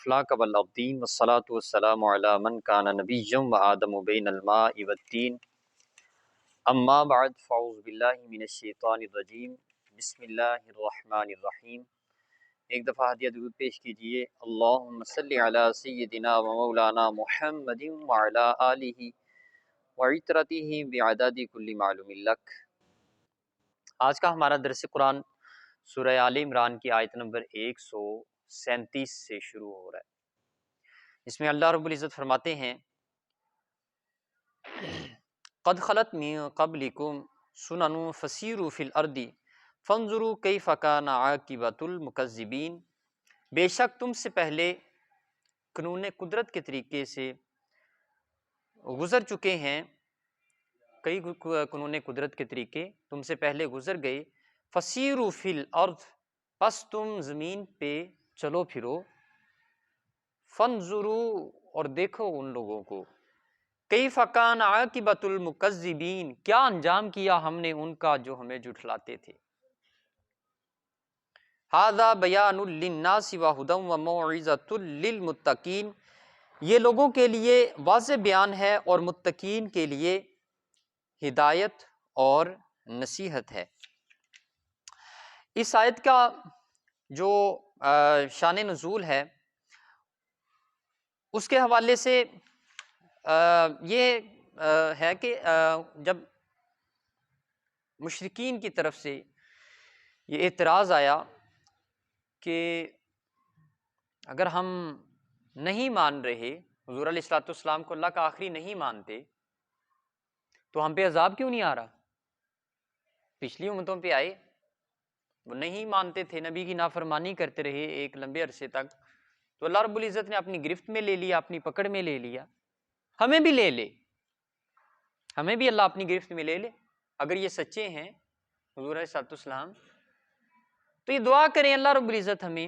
الافلاق والارضین والصلاة والسلام علی من کان نبیا وآدم بین الماء والطین اما بعد فاعوذ باللہ من الشیطان الرجیم بسم اللہ الرحمن الرحیم۔ ایک دفعہ ہدیہ درود پیش کیجئے۔ اللہم صلی علی سیدنا و مولانا محمد وعلی آلہ وعطرتہ بعدد کل معلوم لک۔ آج کا ہمارا درس قرآن سورہ آل عمران کی آیت نمبر 137 سے شروع ہو رہا ہے۔ اس میں اللہ رب العزت فرماتے ہیں قد خلت من قبلکم سنن فسیروا فی الارض فانظروا کیف کان عاقبۃ المکذبین، بے شک تم سے پہلے قانون قدرت کے طریقے سے گزر چکے ہیں، کئی قانون قدرت کے طریقے تم سے پہلے گزر گئے۔ فسیروا فی الارض، پس تم زمین پہ چلو پھرو۔ فانظروا، اور دیکھو ان لوگوں کو، کیف کان عاقبۃ المکذبین، کیا انجام کیا ہم نے ان کا جو ہمیں جھٹلاتے تھے۔ ھذا بیان للناس وہدی وموعظۃ للمتقین، یہ لوگوں کے لیے واضح بیان ہے اور متقین کے لیے ہدایت اور نصیحت ہے۔ اس آیت کا جو شان نزول ہے اس کے حوالے سے یہ ہے کہ جب مشرکین کی طرف سے یہ اعتراض آیا کہ اگر ہم نہیں مان رہے، حضور علیہ الصلوۃ والسلام کو اللہ کا آخری نہیں مانتے، تو ہم پہ عذاب کیوں نہیں آ رہا؟ پچھلی امتوں پہ آئے، وہ نہیں مانتے تھے، نبی کی نافرمانی کرتے رہے ایک لمبے عرصے تک، تو اللہ رب العزت نے اپنی گرفت میں لے لیا، اپنی پکڑ میں لے لیا۔ ہمیں بھی لے لے، ہمیں بھی اللہ اپنی گرفت میں لے لے۔ اگر یہ سچے ہیں حضور علیہ السلام، تو یہ دعا کریں اللہ رب العزت ہمیں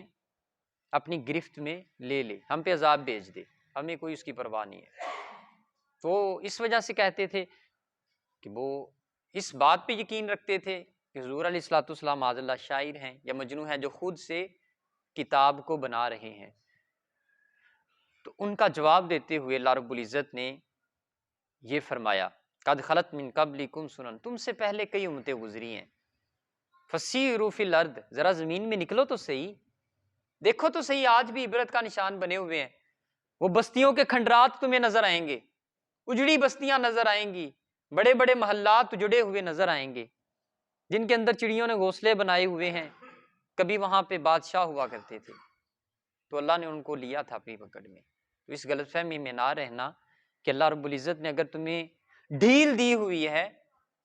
اپنی گرفت میں لے لے، ہم پہ عذاب بھیج دے، ہمیں کوئی اس کی پرواہ نہیں ہے۔ تو اس وجہ سے کہتے تھے کہ وہ اس بات پہ یقین رکھتے تھے کہ حضور علیہ السلام معاذ اللہ شاعر ہیں یا مجنون ہیں جو خود سے کتاب کو بنا رہے ہیں۔ تو ان کا جواب دیتے ہوئے اللہ رب العزت نے یہ فرمایا قد خلت من قبلکم سنن، تم سے پہلے کئی امتیں گزری ہیں، فسیروا فی الارض، ذرا زمین میں نکلو تو صحیح، دیکھو تو صحیح، آج بھی عبرت کا نشان بنے ہوئے ہیں۔ وہ بستیوں کے کھنڈرات تمہیں نظر آئیں گے، اجڑی بستیاں نظر آئیں گی، بڑے بڑے محلات جڑے ہوئے نظر آئیں گے جن کے اندر چڑیوں نے گھونسلے بنائے ہوئے ہیں، کبھی وہاں پہ بادشاہ ہوا کرتے تھے، تو اللہ نے ان کو لیا تھا اپنی پکڑ میں۔ تو اس غلط فہمی میں نہ رہنا کہ اللہ رب العزت نے اگر تمہیں ڈھیل دی ہوئی ہے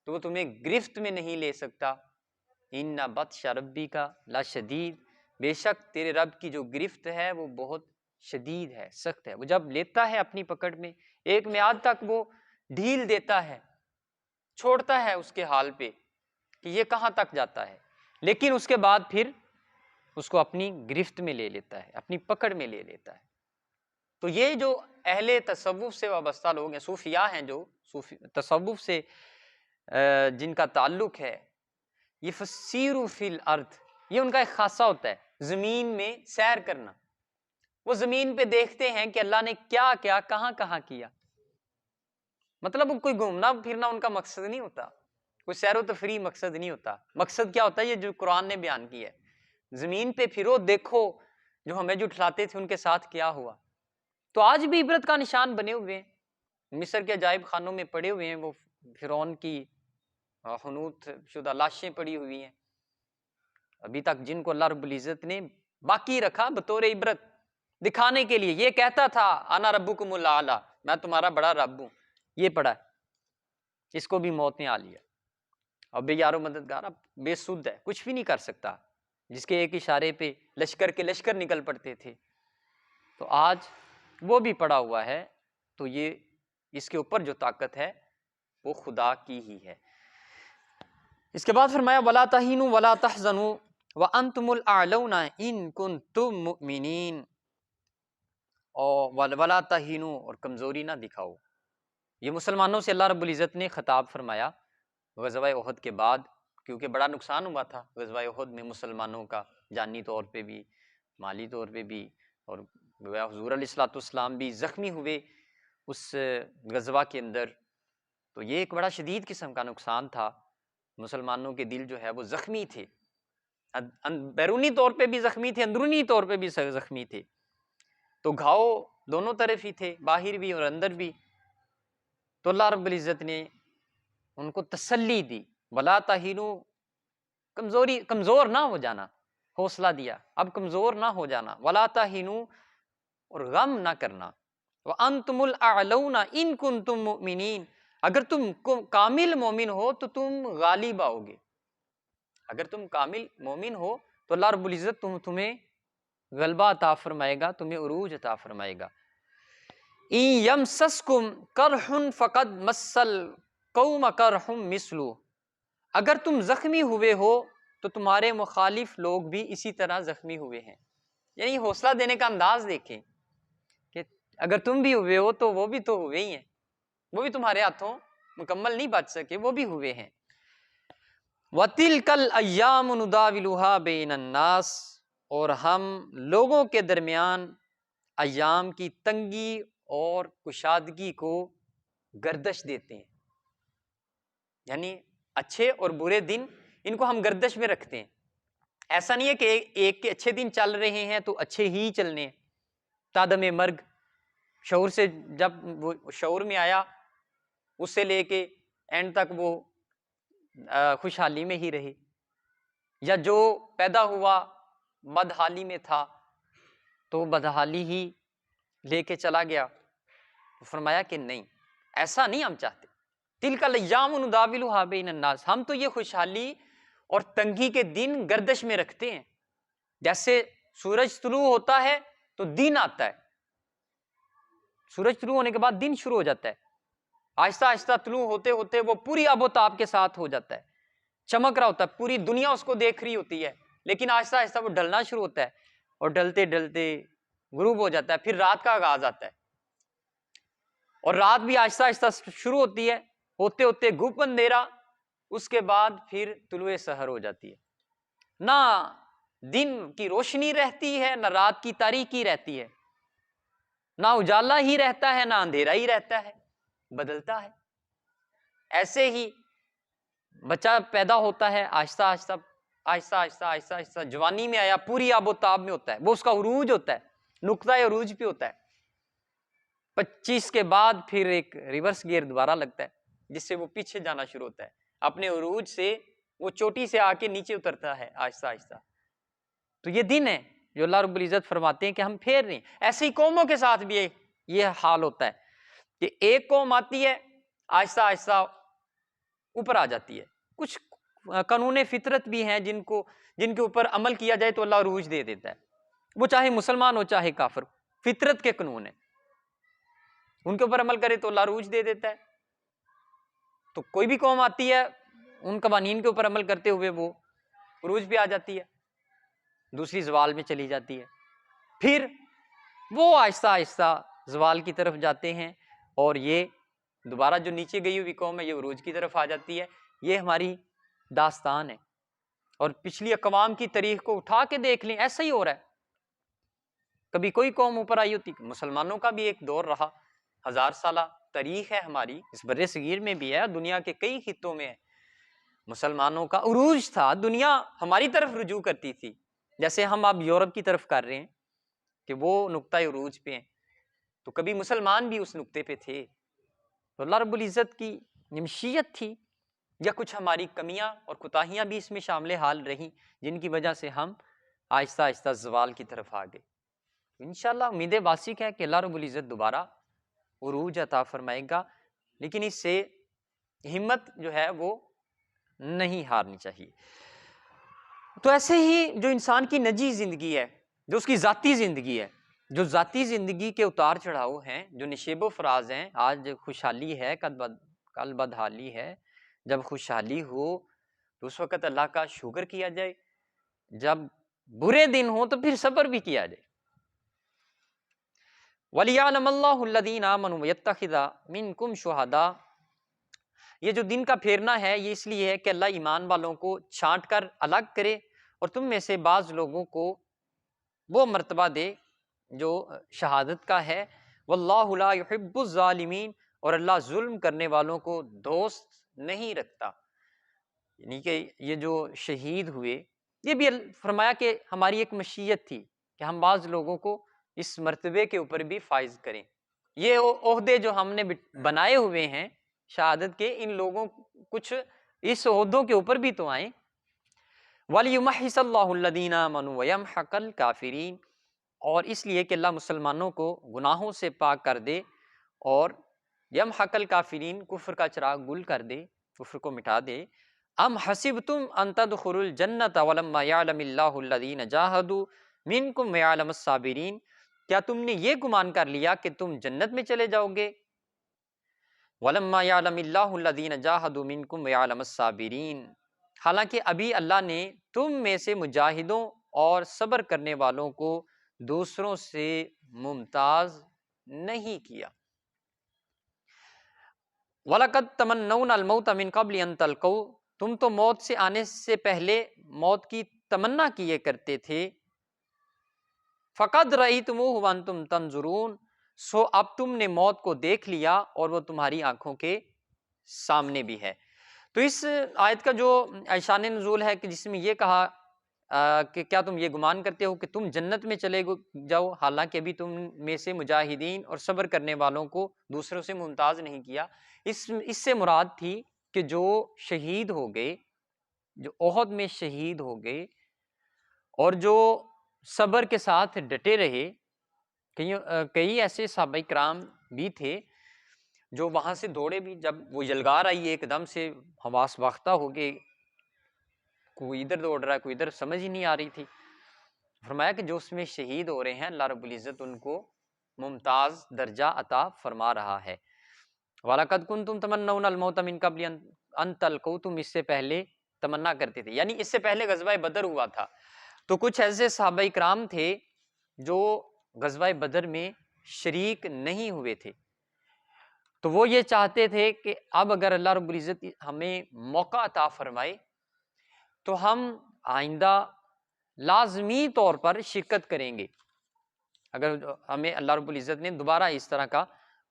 تو وہ تمہیں گرفت میں نہیں لے سکتا۔ ان بطش ربک لشدید، بے شک تیرے رب کی جو گرفت ہے وہ بہت شدید ہے، سخت ہے۔ وہ جب لیتا ہے اپنی پکڑ میں، ایک میعاد تک وہ ڈھیل دیتا ہے، چھوڑتا ہے اس کے حال پہ کہ یہ کہاں تک جاتا ہے، لیکن اس کے بعد پھر اس کو اپنی گرفت میں لے لیتا ہے، اپنی پکڑ میں لے لیتا ہے۔ تو یہ جو اہل تصوف سے وابستہ لوگ ہیں، صوفیاء ہیں، جو تصوف سے جن کا تعلق ہے، یہ فسیروا فی الارض، یہ ان کا ایک خاصہ ہوتا ہے، زمین میں سیر کرنا۔ وہ زمین پہ دیکھتے ہیں کہ اللہ نے کیا کیا، کہاں کہاں کیا۔ مطلب کوئی گھومنا پھرنا ان کا مقصد نہیں ہوتا، کوئی سیر و تفریح مقصد نہیں ہوتا۔ مقصد کیا ہوتا ہے؟ یہ جو قرآن نے بیان کیا ہے، زمین پہ پھرو، دیکھو جو ہمیں جھٹلاتے تھے ان کے ساتھ کیا ہوا۔ تو آج بھی عبرت کا نشان بنے ہوئے ہیں، مصر کے عجائب خانوں میں پڑے ہوئے ہیں، وہ فرعون کی حنوط شدہ لاشیں پڑی ہوئی ہیں ابھی تک، جن کو اللہ رب العزت نے باقی رکھا بطور عبرت دکھانے کے لیے۔ یہ کہتا تھا انا ربکم الاعلی، میں تمہارا بڑا رب ہوں، یہ پڑا ہے، اس کو بھی موت نے آ لیا۔ اب بے یار و مددگار، اب بے سود ہے، کچھ بھی نہیں کر سکتا، جس کے ایک اشارے پہ لشکر کے لشکر نکل پڑتے تھے، تو آج وہ بھی پڑا ہوا ہے۔ تو یہ اس کے اوپر جو طاقت ہے وہ خدا کی ہی ہے۔ اس کے بعد فرمایا وَلَا تَهِنُوا وَلَا تَحْزَنُوا وَأَنْتُمُ الْأَعْلَوْنَ إِن كُنتُم مُؤْمِنِينَ، اور وَلَا تَهِنُوا، اور کمزوری نہ دکھاؤ۔ یہ مسلمانوں سے اللہ رب العزت نے خطاب فرمایا غزوہ احد کے بعد، کیونکہ بڑا نقصان ہوا تھا غزوہ احد میں مسلمانوں کا، جانی طور پہ بھی، مالی طور پہ بھی، اور گویا حضور علیہ الصلوۃ والسلام بھی زخمی ہوئے اس غزوہ کے اندر، تو یہ ایک بڑا شدید قسم کا نقصان تھا، مسلمانوں کے دل جو ہے وہ زخمی تھے، بیرونی طور پہ بھی زخمی تھے، اندرونی طور پہ بھی زخمی تھے، تو گھاؤ دونوں طرف ہی تھے، باہر بھی اور اندر بھی۔ تو اللہ رب العزت نے ان کو تسلی دی، ولا تہینوا، کمزور نہ ہو جانا، حوصلہ دیا، اب کمزور نہ ہو جانا، ولا تہینوا، اور غم نہ کرنا، وانتم الاعلون ان کنتم مؤمنین، اگر تم کامل مومن ہو تو تم غالب آؤ گے، اگر تم کامل مومن ہو تو اللہ رب العزت تمہیں غلبہ عطا فرمائے گا، تمہیں عروج عطا فرمائے گا۔ ان یمسسکم قرح فقد مس القوم قرح مثلہ، اگر تم زخمی ہوئے ہو تو تمہارے مخالف لوگ بھی اسی طرح زخمی ہوئے ہیں، یعنی حوصلہ دینے کا انداز دیکھیں کہ اگر تم بھی ہوئے ہو تو وہ بھی تو ہوئے ہی ہیں، وہ بھی تمہارے ہاتھوں مکمل نہیں بچ سکے، وہ بھی ہوئے ہیں۔ وَتِلْكَ الْأَيَّامُ نُدَاوِلُهَا بَيْنَ النَّاسِ، اور ہم لوگوں کے درمیان ایام کی تنگی اور کشادگی کو گردش دیتے ہیں، یعنی اچھے اور برے دن ان کو ہم گردش میں رکھتے ہیں، ایسا نہیں ہے کہ ایک کے اچھے دن چل رہے ہیں تو اچھے ہی چلنے ہیں، تادم مرگ، شعور سے جب وہ شعور میں آیا اس سے لے کے اینڈ تک وہ خوشحالی میں ہی رہے، یا جو پیدا ہوا بدحالی میں تھا تو بدحالی ہی لے کے چلا گیا، تو فرمایا کہ نہیں، ایسا نہیں ہم چاہتے، تلک الایام نداولها بین الناس، ہم تو یہ خوشحالی اور تنگی کے دن گردش میں رکھتے ہیں، جیسے سورج طلوع ہوتا ہے تو دن آتا ہے، سورج طلوع ہونے کے بعد دن شروع ہو جاتا ہے، آہستہ آہستہ طلوع ہوتے ہوتے وہ پوری آب و تاب کے ساتھ ہو جاتا ہے، چمک رہا ہوتا ہے، پوری دنیا اس کو دیکھ رہی ہوتی ہے، لیکن آہستہ آہستہ وہ ڈھلنا شروع ہوتا ہے اور ڈھلتے ڈھلتے غروب ہو جاتا ہے، پھر رات کا آغاز آتا ہے، اور رات بھی آہستہ آہستہ شروع ہوتی ہے، ہوتے ہوتے گھوپ اندھیرا، اس کے بعد پھر طلوع سحر ہو جاتی ہے، نہ دن کی روشنی رہتی ہے نہ رات کی تاریکی رہتی ہے، نہ اجالا ہی رہتا ہے نہ اندھیرا ہی رہتا ہے، بدلتا ہے۔ ایسے ہی بچہ پیدا ہوتا ہے، آہستہ آہستہ آہستہ آہستہ آہستہ آہستہ جوانی میں آیا، پوری آب و تاب میں ہوتا ہے، وہ اس کا عروج ہوتا ہے، نقطۂ عروج پہ ہوتا ہے، 25 کے بعد پھر ایک ریورس گیئر دوبارہ لگتا ہے جس سے وہ پیچھے جانا شروع ہوتا ہے، اپنے عروج سے وہ چوٹی سے آ کے نیچے اترتا ہے آہستہ آہستہ۔ تو یہ دن ہے جو اللہ رب العزت فرماتے ہیں کہ ہم پھیر رہے ہیں، ایسے ہی قوموں کے ساتھ بھی یہ حال ہوتا ہے کہ ایک قوم آتی ہے آہستہ آہستہ اوپر آ جاتی ہے، کچھ قانون فطرت بھی ہیں جن کے اوپر عمل کیا جائے تو اللہ عروج دے دیتا ہے، وہ چاہے مسلمان ہو چاہے کافر، فطرت کے قانون ہیں، ان کے اوپر عمل کرے تو اللہ عروج دے دیتا ہے۔ تو کوئی بھی قوم آتی ہے ان قوانین کے اوپر عمل کرتے ہوئے وہ عروج پہ آ جاتی ہے، دوسری زوال میں چلی جاتی ہے، پھر وہ آہستہ آہستہ زوال کی طرف جاتے ہیں، اور یہ دوبارہ جو نیچے گئی ہوئی قوم ہے یہ عروج کی طرف آ جاتی ہے۔ یہ ہماری داستان ہے، اور پچھلی اقوام کی تاریخ کو اٹھا کے دیکھ لیں، ایسا ہی ہو رہا ہے، کبھی کوئی قوم اوپر آئی ہوتی، مسلمانوں کا بھی ایک دور رہا، 1000 سالہ تاریخ ہے ہماری، اس بر صغیر میں بھی ہے، دنیا کے کئی خطوں میں ہے، مسلمانوں کا عروج تھا، دنیا ہماری طرف رجوع کرتی تھی، جیسے ہم اب یورپ کی طرف کر رہے ہیں کہ وہ نقطۂ عروج پہ ہیں، تو کبھی مسلمان بھی اس نقطے پہ تھے، تو اللہ رب العزت کی مشیت تھی، یا کچھ ہماری کمیاں اور کوتاہیاں بھی اس میں شامل حال رہیں جن کی وجہ سے ہم آہستہ آہستہ زوال کی طرف آ گئے۔ انشاءاللہ امید واسق ہے کہ اللہ رب العزت دوبارہ عروج عطا فرمائے گا، لیکن اس سے ہمت جو ہے وہ نہیں ہارنی چاہیے۔ تو ایسے ہی جو انسان کی نجی زندگی ہے، جو اس کی ذاتی زندگی ہے، جو ذاتی زندگی کے اتار چڑھاؤ ہیں، جو نشیب و فراز ہیں، آج خوشحالی ہے کل بدحالی ہے، جب خوشحالی ہو تو اس وقت اللہ کا شکر کیا جائے، جب برے دن ہو تو پھر صبر بھی کیا جائے۔ وَلِيَعْلَمَ اللَّهُ الَّذِينَ آمَنُوا وَيَتَّخِذَ مِنْكُمْ شُهَدَاءَ، یہ جو دن کا پھیرنا ہے یہ اس لیے ہے کہ اللہ ایمان والوں کو چھانٹ کر الگ کرے اور تم میں سے بعض لوگوں کو وہ مرتبہ دے جو شہادت کا ہے، واللہ لا یحب الظالمین، اور اللہ ظلم کرنے والوں کو دوست نہیں رکھتا۔ یعنی کہ یہ جو شہید ہوئے، یہ بھی فرمایا کہ ہماری ایک مشیت تھی کہ ہم بعض لوگوں کو اس مرتبے کے اوپر بھی فائز کریں۔ یہ عہدے جو ہم نے بنائے ہوئے ہیں شہادت کے، ان لوگوں کچھ اس عہدوں کے اوپر بھی تو آئیں۔ وَلِيُمَحِّصَ اللَّهُ الَّذِينَ آمَنُوا وَيَمْحَقَ الْكَافِرِينَ، اور اس لیے کہ اللہ مسلمانوں کو گناہوں سے پاک کر دے اور یمحق الکافرین، کفر کا چراغ گل کر دے، کفر کو مٹا دے۔ ام حسبتم ان تدخلوا الجنۃ ولما یعلم اللہ الذین جاہدوا منکم ویعلم الصابرین، کیا تم نے یہ گمان کر لیا کہ تم جنت میں چلے جاؤ گے؟ ولما یعلم اللہ الذین جاہدوا منکم ویعلم الصابرین، حالانکہ ابھی اللہ نے تم میں سے مجاہدوں اور صبر کرنے والوں کو دوسروں سے ممتاز نہیں کیا۔ وَلَقَدْ تَمَنَّوْنَ الْمَوْتَ مِنْ قَبْلِ أَنْ تَلْقَوْا، تم تو موت سے آنے سے پہلے موت کی تمنا کیے کرتے تھے۔ فَقَدْ رَأَيْتُمُوهُ وَأَنْتُمْ تَنْظُرُونَ، سو اب تم نے موت کو دیکھ لیا اور وہ تمہاری آنکھوں کے سامنے بھی ہے۔ تو اس آیت کا جو شان نزول ہے کہ جس میں یہ کہا کہ کیا تم یہ گمان کرتے ہو کہ تم جنت میں چلے جاؤ، حالانکہ ابھی تم میں سے مجاہدین اور صبر کرنے والوں کو دوسروں سے ممتاز نہیں کیا۔ اس سے مراد تھی کہ جو شہید ہو گئے، جو احد میں شہید ہو گئے اور جو صبر کے ساتھ ڈٹے رہے، کئی ایسے صحابہ کرام بھی تھے جو وہاں سے دوڑے بھی، جب وہ یلغار آئی ایک دم سے حواس باختہ ہو گئے، کوئی ادھر دوڑ رہا ہے کوئی ادھر، سمجھ ہی نہیں آ رہی تھی۔ فرمایا کہ جو اس میں شہید ہو رہے ہیں اللہ رب العزت ان کو ممتاز درجہ عطا فرما رہا ہے۔ وَلَقَدْ كُنْتُمْ تَمَنَّوْنَ الْمَوْتَ مِنْ قَبْلِ أَنْ تَلْقَوْا، تم اس سے پہلے تمنا کرتے تھے، یعنی اس سے پہلے غزوہ بدر ہوا تھا، تو کچھ ایسے صحابہ کرام تھے جو غزوہ بدر میں شریک نہیں ہوئے تھے، تو وہ یہ چاہتے تھے کہ اب اگر اللہ رب العزت ہمیں موقع عطا فرمائے تو ہم آئندہ لازمی طور پر شرکت کریں گے، اگر ہمیں اللہ رب العزت نے دوبارہ اس طرح کا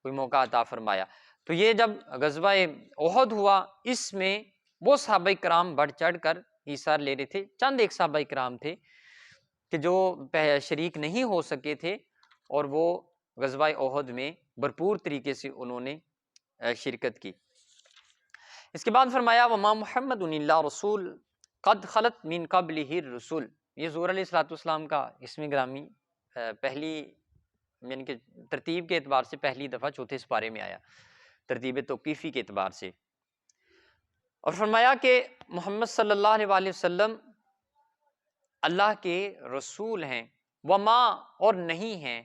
کوئی موقع عطا فرمایا۔ تو یہ جب غزوہ احد ہوا، اس میں وہ صحابہ کرام بڑھ چڑھ کر حصہ لے رہے تھے، چند ایک صحابہ کرام تھے کہ جو شریک نہیں ہو سکے تھے، اور وہ غزوہ احد میں بھرپور طریقے سے انہوں نے شرکت کی۔ اس کے بعد فرمایا وما محمد الا رسول قد خلت من قبلہ الرسل، یہ حضور علیہ الصلوۃ والسلام کا اسم گرامی پہلی، یعنی کہ ترتیب کے اعتبار سے پہلی دفعہ چوتھے سپارے میں آیا، ترتیب توقیفی کے اعتبار سے، اور فرمایا کہ محمد صلی اللہ علیہ وآلہ وسلم اللہ کے رسول ہیں، وما اور نہیں ہیں،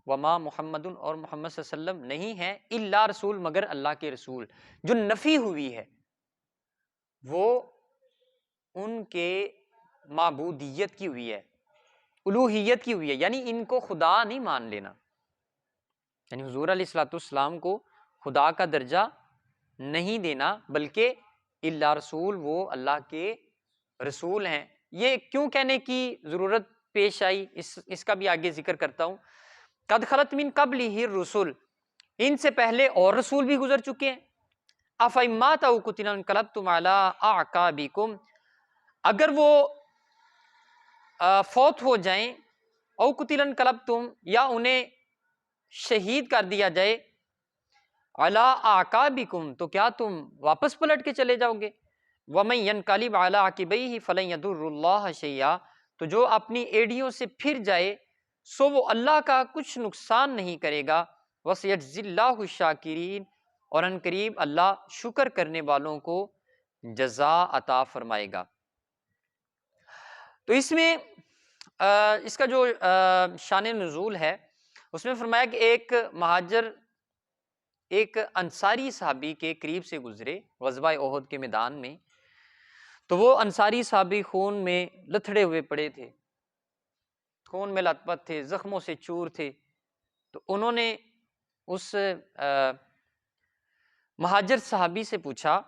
وما محمد اور محمد صلی اللہ علیہ وسلم نہیں ہیں، الا رسول مگر اللہ کے رسول۔ جو نفی ہوئی ہے وہ ان کے معبودیت کی ہوئی ہے، الوہیت کی ہوئی ہے، یعنی ان کو خدا نہیں مان لینا، یعنی حضور علیہ الصلوۃ والسلام کو خدا کا درجہ نہیں دینا، بلکہ الا رسول، وہ اللہ کے رسول ہیں۔ یہ کیوں کہنے کی ضرورت پیش آئی، اس کا بھی آگے ذکر کرتا ہوں۔ قد خلت من قبلہ الرسل، ان سے پہلے اور رسول بھی گزر چکے ہیں۔ افإن مات أو قتل انقلبتم على أعقابكم، اگر وہ فوت ہو جائیں، او قتل انقلبتم، یا انہیں شہید کر دیا جائے، علی اعقابکم، تو کیا تم واپس پلٹ کے چلے جاؤ گے؟ ومن ینقلب علی عقبیہ فلن یضر اللہ شیئا، تو جو اپنی ایڑیوں سے پھر جائے سو وہ اللہ کا کچھ نقصان نہیں کرے گا۔ وسیجزی اللہ الشاکرین، اور ان قریب اللہ شکر کرنے والوں کو جزا عطا فرمائے گا۔ تو اس میں اس کا جو شان نزول ہے اس میں فرمایا کہ ایک مہاجر ایک انصاری صحابی کے قریب سے گزرے غزوہ احد کے میدان میں، تو وہ انصاری صحابی خون میں لتھڑے ہوئے پڑے تھے، خون میں لت پت تھے، زخموں سے چور تھے، تو انہوں نے اس مہاجر صحابی سے پوچھا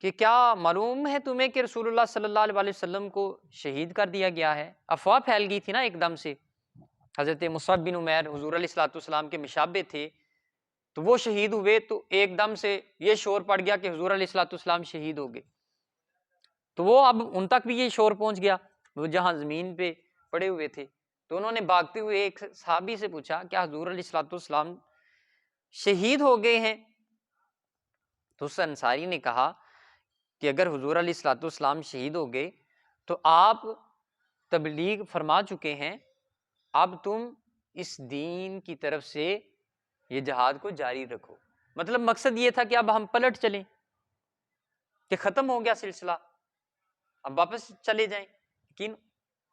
کہ کیا معلوم ہے تمہیں کہ رسول اللہ صلی اللہ علیہ وسلم کو شہید کر دیا گیا ہے؟ افواہ پھیل گئی تھی نا ایک دم سے، حضرت مصعب بن عمیر حضور علیہ الصلوۃ والسلام کے مشابہ تھے، تو وہ شہید ہوئے تو ایک دم سے یہ شور پڑ گیا کہ حضور علیہ الصلوۃ والسلام شہید ہو گئے، تو وہ اب ان تک بھی یہ شور پہنچ گیا، وہ جہاں زمین پہ پڑے ہوئے تھے، تو انہوں نے بھاگتے ہوئے ایک صحابی سے پوچھا کیا حضور علیہ الصلوۃ والسلام شہید ہو گئے ہیں؟ تو اس انصاری نے کہا کہ اگر حضور علیہ الصلوۃ والسلام شہید ہو گئے تو آپ تبلیغ فرما چکے ہیں، اب تم اس دین کی طرف سے یہ جہاد کو جاری رکھو۔ مطلب مقصد یہ تھا کہ اب ہم پلٹ چلیں، کہ ختم ہو گیا سلسلہ، اب واپس چلے جائیں، لیکن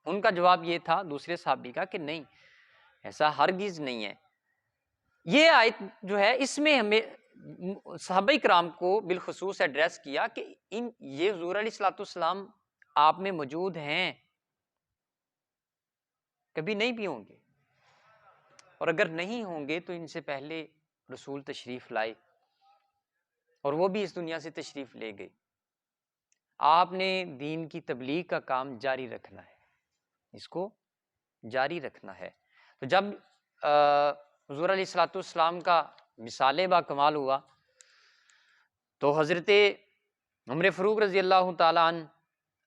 ان کا جواب یہ تھا دوسرے صحابی کا کہ نہیں، ایسا ہرگز نہیں ہے۔ یہ آیت جو ہے اس میں ہمیں صحابہ کرام کو بالخصوص ایڈریس کیا کہ یہ حضور علیہ الصلوۃ والسلام آپ میں موجود ہیں، کبھی نہیں بھی ہوں گے، اور اگر نہیں ہوں گے تو ان سے پہلے رسول تشریف لائے اور وہ بھی اس دنیا سے تشریف لے گئے، آپ نے دین کی تبلیغ کا کام جاری رکھنا ہے، اس کو جاری رکھنا ہے۔ تو جب حضور علیہ الصلوۃ والسلام کا مثال با کمال ہوا تو حضرت عمر فاروق رضی اللہ تعالیٰ عنہ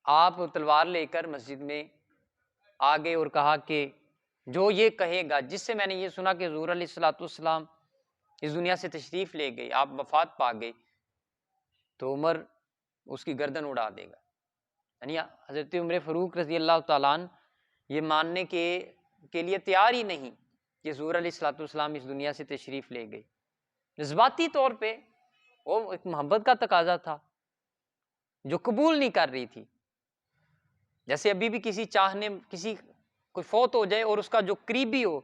آپ تلوار لے کر مسجد میں آ گئے اور کہا کہ جو یہ کہے گا، جس سے میں نے یہ سنا کہ حضور علیہ الصلوۃ والسلام اس دنیا سے تشریف لے گئے، آپ وفات پا گئے، تو عمر اس کی گردن اڑا دے گا۔ یعنی حضرت عمر فاروق رضی اللہ تعالیٰ عنہ یہ ماننے کے لیے تیار ہی نہیں کہ حضور علیہ الصلوۃ والسلام اس دنیا سے تشریف لے گئے۔ جذباتی طور پہ وہ ایک محبت کا تقاضا تھا جو قبول نہیں کر رہی تھی، جیسے ابھی بھی کسی کوئی فوت ہو جائے اور اس کا جو قریبی ہو،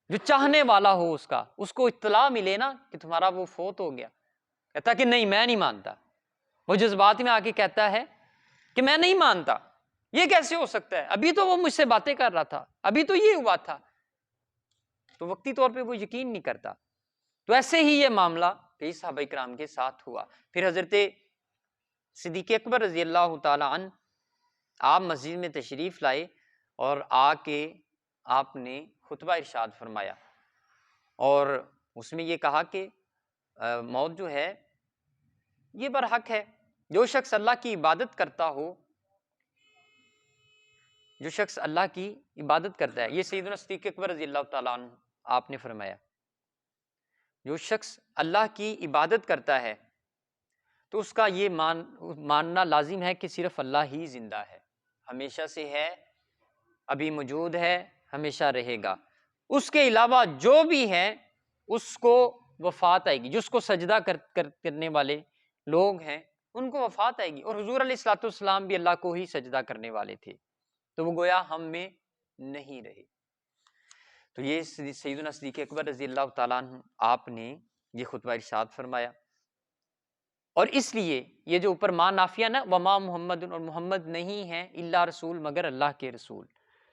جو چاہنے والا ہو، اس کو اطلاع ملے نا کہ تمہارا وہ فوت ہو گیا، کہتا کہ نہیں میں نہیں مانتا، وہ جذبات میں آ کے کہتا ہے کہ میں نہیں مانتا، یہ کیسے ہو سکتا ہے، ابھی تو وہ مجھ سے باتیں کر رہا تھا، ابھی تو یہ ہوا تھا، تو وقتی طور پہ وہ یقین نہیں کرتا۔ تو ایسے ہی یہ معاملہ کئی صحابہ کرام کے ساتھ ہوا۔ پھر حضرت صدیق اکبر رضی اللہ تعالی عنہ آپ مسجد میں تشریف لائے اور آ کے آپ نے خطبہ ارشاد فرمایا، اور اس میں یہ کہا کہ موت جو ہے یہ برحق ہے، جو شخص اللہ کی عبادت کرتا ہو، جو شخص اللہ کی عبادت کرتا ہے، یہ سیدنا صدیق اکبر رضی اللہ تعالیٰ عنہ آپ نے فرمایا، جو شخص اللہ کی عبادت کرتا ہے تو اس کا یہ ماننا لازم ہے کہ صرف اللہ ہی زندہ ہے، ہمیشہ سے ہے، ابھی موجود ہے، ہمیشہ رہے گا، اس کے علاوہ جو بھی ہے اس کو وفات آئے گی، جس کو سجدہ کرنے والے لوگ ہیں ان کو وفات آئے گی، اور حضور علیہ الصلوۃ والسلام بھی اللہ کو ہی سجدہ کرنے والے تھے، تو وہ گویا ہم میں نہیں رہے۔ تو یہ سیدنا صدیق اکبر رضی اللہ تعالیٰ عنہ آپ نے یہ خطبہ ارشاد فرمایا، اور اس لیے یہ جو اوپر ما نافیہ نا وما محمد، اور محمد نہیں ہے الا رسول مگر اللہ کے رسول،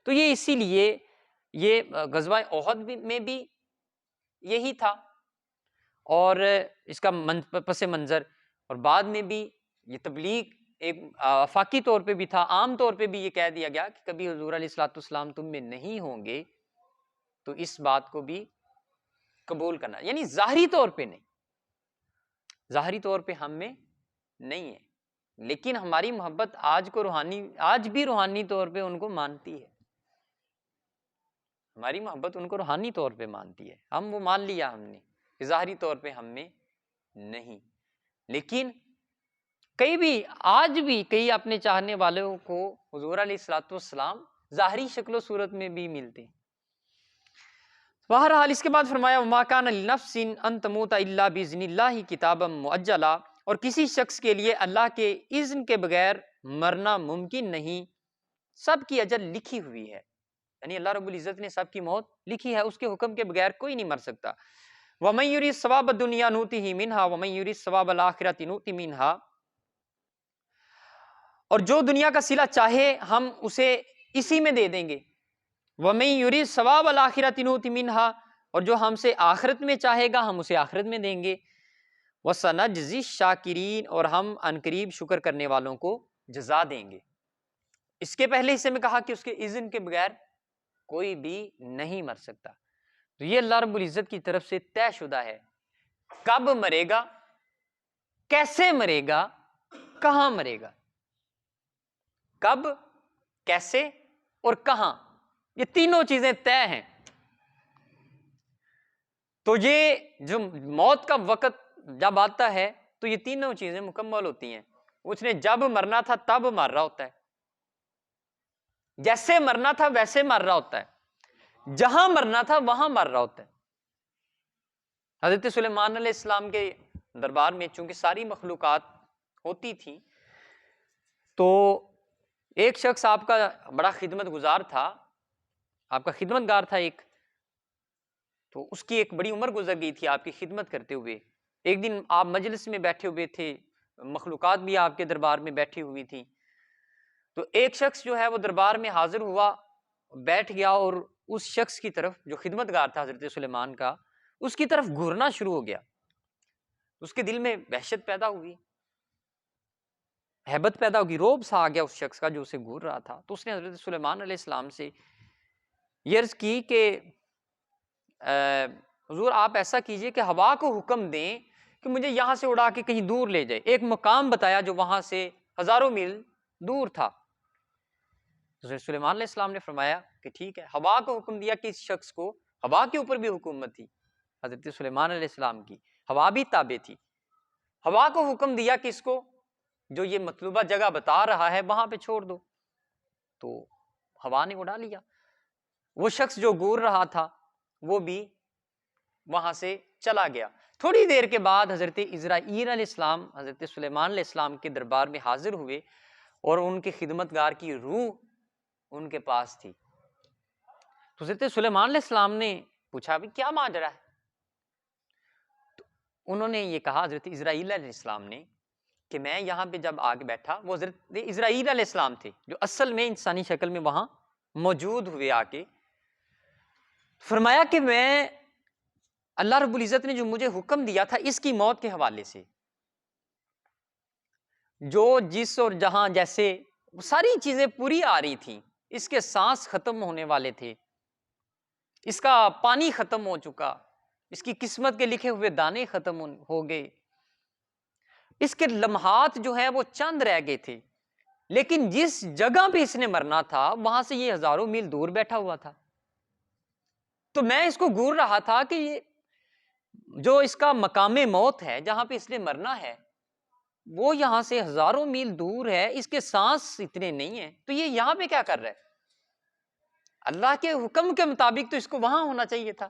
تو یہ اسی لیے یہ غزوہ احد میں بھی یہی تھا، اور اس کا پس منظر، اور بعد میں بھی یہ تبلیغ ایک آفاقی طور پہ بھی تھا، عام طور پہ بھی یہ کہہ دیا گیا کہ کبھی حضور علیہ الصلوۃ والسلام تم میں نہیں ہوں گے، تو اس بات کو بھی قبول کرنا، یعنی ظاہری طور پہ نہیں، ظاہری طور پہ ہم میں نہیں ہے، لیکن ہماری محبت آج بھی روحانی طور پہ ان کو مانتی ہے، ہماری محبت ان کو روحانی طور پہ مانتی ہے، ہم وہ مان لیا ہم نے کہ ظاہری طور پہ ہم میں نہیں، لیکن آج بھی کئی اپنے چاہنے والوں کو حضور علیہ الصلوۃ والسلام ظاہری شکل و صورت میں بھی ملتے ہیں۔ بہرحال اس کے بعد فرمایا وما کان لنفس ان تموت الا باذن اللہ کتابا مؤجلا، اور کسی شخص کے لیے اللہ کے اذن کے بغیر مرنا ممکن نہیں، سب کی اجل لکھی ہوئی ہے، یعنی اللہ رب العزت نے سب کی موت لکھی ہے، اس کے حکم کے بغیر کوئی نہیں مر سکتا۔ ومن یرید ثواب الدنیا نؤتہ منہا ومن یرید ثواب الآخرۃ نؤتہ منہا، اور جو دنیا کا صلہ چاہے ہم اسے اسی میں دے دیں گے، وَمَن يُرِدْ ثَوَابَ الْآخِرَةِ نُؤْتِ مِنْهَا، اور جو ہم سے آخرت میں چاہے گا ہم اسے آخرت میں دیں گے، وَسَنَجْزِي الشَّاكِرِينَ، اور ہم عنقریب شکر کرنے والوں کو جزا دیں گے۔ اس کے پہلے حصے میں کہا کہ اس کے اذن کے بغیر کوئی بھی نہیں مر سکتا۔ تو یہ اللہ رب العزت کی طرف سے طے شدہ ہے، کب مرے گا، کیسے مرے گا، کہاں مرے گا، کب، کیسے اور کہاں، یہ تینوں چیزیں طے ہیں۔ تو یہ جو موت کا وقت جب آتا ہے تو یہ تینوں چیزیں مکمل ہوتی ہیں۔ اس نے جب مرنا تھا تب مر رہا ہوتا ہے، جیسے مرنا تھا ویسے مر رہا ہوتا ہے، جہاں مرنا تھا وہاں مر رہا ہوتا ہے۔ حضرت سلیمان علیہ السلام کے دربار میں چونکہ ساری مخلوقات ہوتی تھی، تو ایک شخص آپ کا بڑا خدمت گزار تھا، آپ کا خدمت گار تھا ایک، تو اس کی ایک بڑی عمر گزر گئی تھی آپ کی خدمت کرتے ہوئے۔ ایک دن آپ مجلس میں بیٹھے ہوئے تھے، مخلوقات بھی آپ کے دربار میں بیٹھی ہوئی تھی، تو ایک شخص جو ہے وہ دربار میں حاضر ہوا، بیٹھ گیا، اور اس شخص کی طرف جو خدمت گار تھا حضرت سلیمان کا، اس کی طرف گھورنا شروع ہو گیا۔ اس کے دل میں وحشت پیدا ہوئی، ہیبت پیدا ہوگی، روب سا آ گیا اس شخص کا جو اسے گھور رہا تھا۔ تو اس نے حضرت سلیمان علیہ السلام سے یہ عرض کی کہ حضور آپ ایسا کیجئے کہ ہوا کو حکم دیں کہ مجھے یہاں سے اڑا کے کہیں دور لے جائے۔ ایک مقام بتایا جو وہاں سے ہزاروں میل دور تھا۔ حضرت سلیمان علیہ السلام نے فرمایا کہ ٹھیک ہے، ہوا کو حکم دیا کہ اس شخص کو، ہوا کے اوپر بھی حکومت تھی حضرت سلیمان علیہ السلام کی، ہوا بھی تابع تھی، ہوا کو حکم دیا کہ اس کو جو یہ مطلوبہ جگہ بتا رہا ہے وہاں پہ چھوڑ دو، تو ہوا نے اڑا لیا۔ وہ شخص جو گور رہا تھا وہ بھی وہاں سے چلا گیا۔ تھوڑی دیر کے بعد حضرت عزرائیل علیہ السلام حضرت سلیمان علیہ السلام کے دربار میں حاضر ہوئے، اور ان کے خدمتگار کی روح ان کے پاس تھی۔ تو حضرت سلیمان علیہ السلام نے پوچھا بھی کیا ماجرا ہے؟ تو انہوں نے یہ کہا، حضرت عزرائیل علیہ السلام نے، کہ میں یہاں پہ جب آگے بیٹھا، وہ حضرت عزرائیل علیہ السلام تھے جو اصل میں انسانی شکل میں وہاں موجود ہوئے آ کے، فرمایا کہ میں اللہ رب العزت نے جو مجھے حکم دیا تھا اس کی موت کے حوالے سے، جو جس اور جہاں جیسے ساری چیزیں پوری آ رہی تھیں، اس کے سانس ختم ہونے والے تھے، اس کا پانی ختم ہو چکا، اس کی قسمت کے لکھے ہوئے دانے ختم ہو گئے، اس کے لمحات جو ہیں وہ چند رہ گئے تھے، لیکن جس جگہ پہ اس نے مرنا تھا وہاں سے یہ ہزاروں میل دور بیٹھا ہوا تھا۔ تو میں اس کو گور رہا تھا کہ یہ جو اس کا مقام موت ہے، جہاں پہ اس نے مرنا ہے، وہ یہاں سے ہزاروں میل دور ہے، اس کے سانس اتنے نہیں ہیں، تو یہ یہاں پہ کیا کر رہا ہے؟ اللہ کے حکم کے مطابق تو اس کو وہاں ہونا چاہیے تھا۔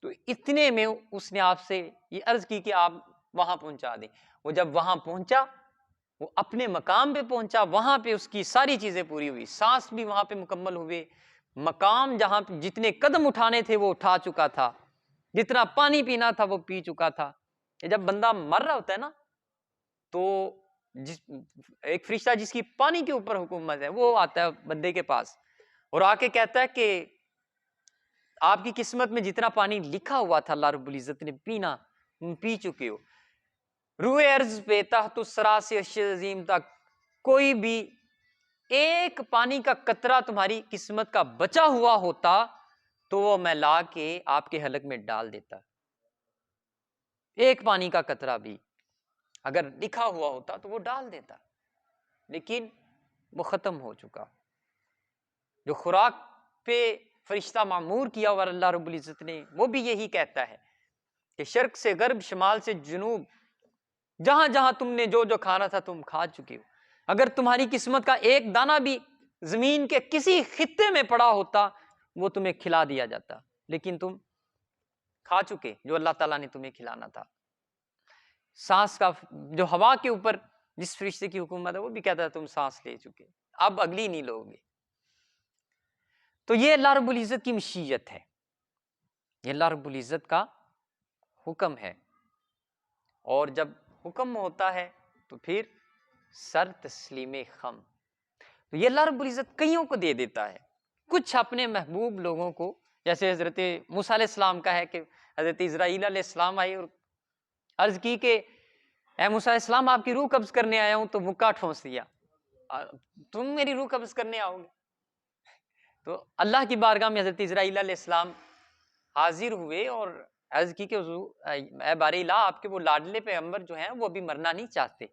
تو اتنے میں اس نے آپ سے یہ عرض کی کہ آپ وہاں پہنچا دیں۔ وہ جب وہاں پہنچا، وہ اپنے مقام پہ پہنچا، وہاں پہ اس کی ساری چیزیں پوری ہوئی، سانس بھی وہاں پہ مکمل ہوئے، مقام جہاں پہ جتنے قدم اٹھانے تھے وہ اٹھا چکا تھا، جتنا پانی پینا تھا وہ پی چکا تھا۔ جب بندہ مر رہا ہوتا ہے نا، تو ایک فرشتہ جس کی پانی کے اوپر حکومت ہے وہ آتا ہے بندے کے پاس اور آ کے کہتا ہے کہ آپ کی قسمت میں جتنا پانی لکھا ہوا تھا اللہ رب العزت نے پینا، پی چکے ہو۔ روح ارض پہ تحت الثری سے عرش عظیم تک کوئی بھی ایک پانی کا قطرہ تمہاری قسمت کا بچا ہوا ہوتا تو وہ میں لا کے آپ کے حلق میں ڈال دیتا۔ ایک پانی کا قطرہ بھی اگر لکھا ہوا ہوتا تو وہ ڈال دیتا، لیکن وہ ختم ہو چکا۔ جو خوراک پہ فرشتہ معمور کیا ہوا اللہ رب العزت نے، وہ بھی یہی کہتا ہے کہ شرق سے غرب، شمال سے جنوب، جہاں جہاں تم نے جو جو کھانا تھا تم کھا چکے ہو۔ اگر تمہاری قسمت کا ایک دانہ بھی زمین کے کسی خطے میں پڑا ہوتا وہ تمہیں کھلا دیا جاتا، لیکن تم کھا چکے جو اللہ تعالیٰ نے تمہیں کھلانا تھا۔ سانس کا جو ہوا کے اوپر جس فرشتے کی حکومت ہے وہ بھی کہتا ہے تم سانس لے چکے، اب اگلی نہیں لو گے۔ تو یہ اللہ رب العزت کی مشیت ہے، یہ اللہ رب العزت کا حکم ہے، اور جب حکم ہوتا ہے تو پھر سر تسلیم خم۔ تو یہ اللہ رب العزت کئیوں کو دے دیتا ہے، کچھ اپنے محبوب لوگوں کو، جیسے حضرت موسیٰ علیہ السلام کا ہے کہ حضرت عزرائیل علیہ السلام آئے اور عرض کی کہ اے موسیٰ علیہ السلام آپ کی روح قبض کرنے آیا ہوں، تو مکہ ٹھونس دیا، تم میری روح قبض کرنے آؤ گے؟ تو اللہ کی بارگاہ میں حضرت اسرائیل علیہ السلام حاضر ہوئے اور عرض کی کہ حضور اے باری الہ، آپ کے وہ لاڈلے پیغمبر جو ہیں وہ ابھی مرنا نہیں چاہتے.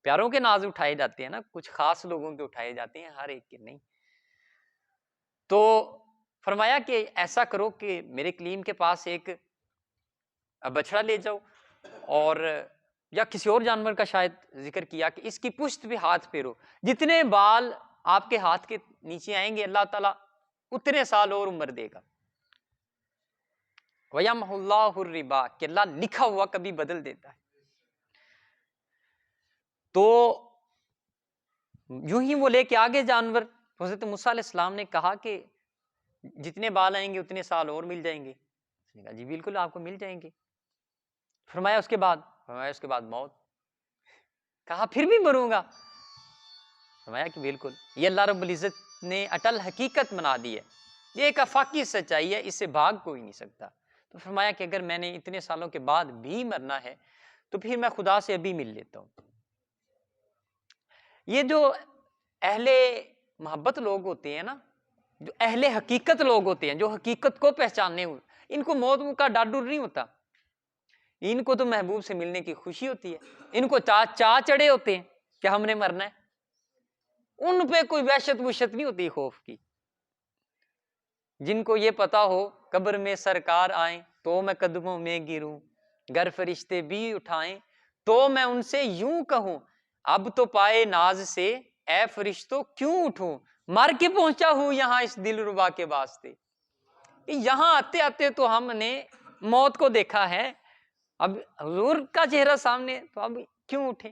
پیاروں کے ناز اٹھائے جاتے ہیں نا، کچھ خاص لوگوں کے اٹھائے جاتے ہیں، ہر ایک کے نہیں. تو فرمایا کہ ایسا کرو کہ میرے کلیم کے پاس ایک بچڑا لے جاؤ، اور یا کسی اور جانور کا شاید ذکر کیا کہ اس کی پشت پہ ہاتھ پھیرو، جتنے بال آپ کے ہاتھ کے نیچے آئیں گے اللہ تعالیٰ اتنے سال اور عمر دے گا. وَيَمْحُ اللَّهُ الرِّبَا، کہ اللہ لکھا ہوا کبھی بدل دیتا ہے. تو یوں ہی وہ لے کے آگے جانور، حضرت موسیٰ علیہ السلام نے کہا کہ جتنے بال آئیں گے اتنے سال اور مل جائیں گے. اس نے کہا جی بالکل آپ کو مل جائیں گے. فرمایا اس کے بعد موت. کہا پھر بھی مروں گا. فرمایا کہ بالکل. یہ اللہ رب العزت نے اٹل حقیقت بنا دی ہے، یہ ایک آفاقی سچائی ہے، اس سے بھاگ کوئی نہیں سکتا. تو فرمایا کہ اگر میں نے اتنے سالوں کے بعد بھی مرنا ہے تو پھر میں خدا سے ابھی مل لیتا ہوں. یہ جو اہل محبت لوگ ہوتے ہیں نا، جو اہل حقیقت لوگ ہوتے ہیں، جو حقیقت کو پہچاننے ہوئے، ان کو موت کا ڈر نہیں ہوتا. ان کو تو محبوب سے ملنے کی خوشی ہوتی ہے. ان کو چاہ چڑھے ہوتے ہیں کہ ہم نے مرنا ہے. ان پہ کوئی وحشت وشت نہیں ہوتی خوف کی. جن کو یہ پتا ہو قبر میں سرکار آئیں تو میں قدموں میں گروں، گر فرشتے بھی اٹھائیں تو میں ان سے یوں کہوں، اب تو پائے ناز سے اے فرشتوں کیوں اٹھوں، مر کے پہنچا ہوں یہاں اس دل ربا کے واسطے. یہاں آتے آتے تو ہم نے موت کو دیکھا ہے، اب حضور کا چہرہ سامنے، تو اب کیوں اٹھیں.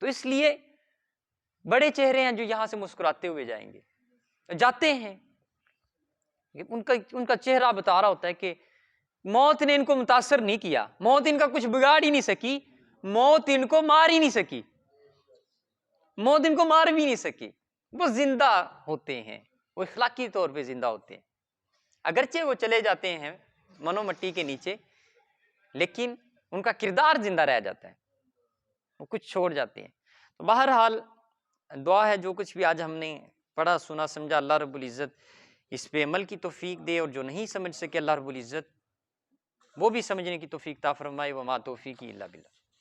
تو اس لیے بڑے چہرے ہیں جو یہاں سے مسکراتے ہوئے جائیں گے، جاتے ہیں. ان کا چہرہ بتا رہا ہوتا ہے کہ موت نے ان کو متاثر نہیں کیا، موت ان کا کچھ بگاڑ ہی نہیں سکی، موت ان کو مار ہی نہیں سکی، موت ان کو مار بھی نہیں سکی. وہ زندہ ہوتے ہیں، وہ اخلاقی طور پہ زندہ ہوتے ہیں. اگرچہ وہ چلے جاتے ہیں منو مٹی کے نیچے، لیکن ان کا کردار زندہ رہ جاتا ہے، وہ کچھ چھوڑ جاتے ہیں. تو بہرحال دعا ہے جو کچھ بھی آج ہم نے پڑھا سنا سمجھا، اللہ رب العزت اس پہ عمل کی توفیق دے، اور جو نہیں سمجھ سکے اللہ رب العزت وہ بھی سمجھنے کی توفیق عطا فرمائے. وما توفیقی الا باللہ.